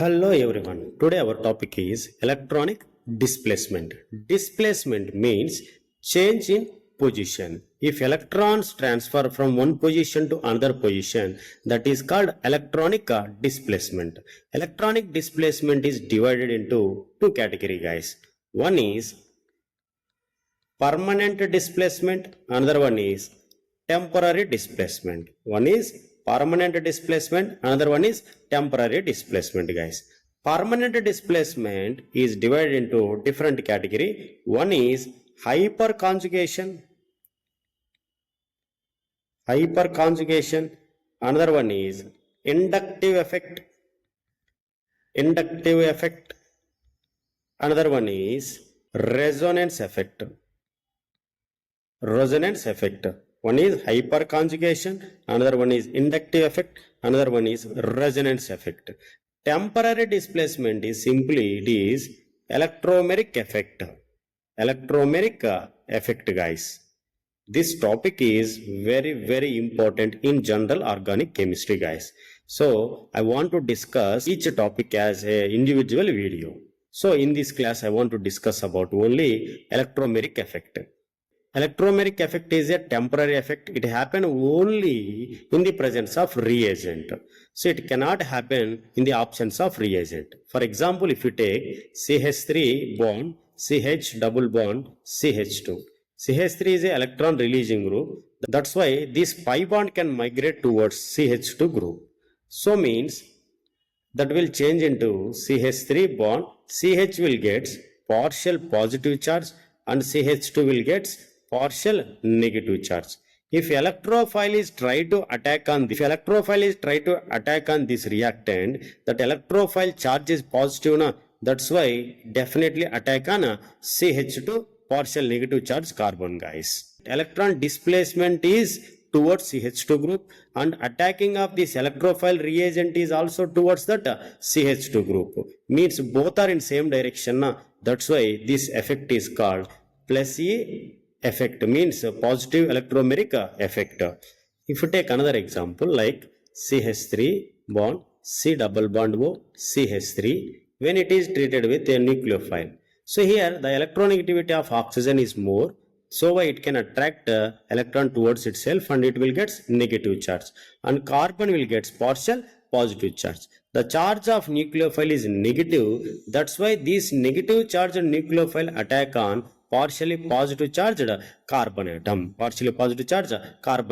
Hello everyone. Today our topic is electronic displacement. Displacement means change in position. If electrons transfer from one position to another position, that is called electronic displacement. Electronic displacement is divided into two categories, guys. One is permanent displacement, another one is temporary displacement. One is permanent displacement, another one is temporary displacement, guys. Permanent displacement is divided into different category. One is hyperconjugation, another one is inductive effect, another one is resonance effect. One is hyperconjugation, another one is inductive effect, another one is resonance effect. Temporary displacement is simply it is electromeric effect. Guys. This topic is very important in general organic chemistry, guys. So I want to discuss each topic as a individual video. So in this class I want to discuss about only electromeric effect. Electromeric effect is a temporary effect. It happens only in the presence of reagent. So it cannot happen in the absence of reagent. For example, if you take CH3 bond, CH double bond, CH2. CH3 is an electron releasing group. That's why this pi bond can migrate towards CH2 group. So means that will change into CH3 bond. CH will get partial positive charge and CH2 will get partial negative charge. If electrophile is try to attack on this reactant, that electrophile charge is positive na, that's why definitely attack on CH2 partial negative charge carbon, guys. Electron displacement is towards CH2 group and attacking of this electrophile reagent is also towards that CH2 group. Means both are in same direction na, that's why this effect is called plus E effect, means positive electromeric effect. If you take another example like CH3 bond C double bond O CH3 when it is treated with a nucleophile. So here the electronegativity of oxygen is more, so why it can attract electron towards itself and it will get negative charge, and carbon will get partial positive charge. The charge of nucleophile is negative, that's why this negative charge nucleophile attack on partially positive charged carbon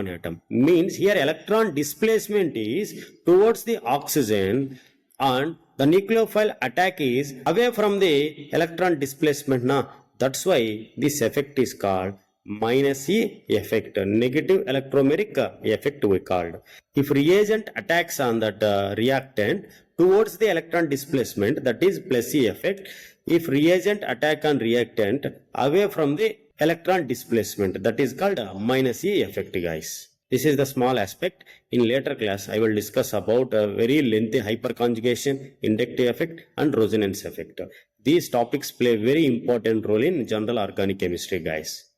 atom. Means here electron displacement is towards the oxygen and the nucleophile attack is away from the electron displacement na. That's why this effect is called minus E effect, negative electromeric effect we called. If reagent attacks on that reactant towards the electron displacement, that is plus E effect. If reagent attack on reactant away from the electron displacement, that is called minus E effect, guys. This is the small aspect. In later class, I will discuss about a very lengthy hyperconjugation, inductive effect and resonance effect. These topics play very important role in general organic chemistry, guys.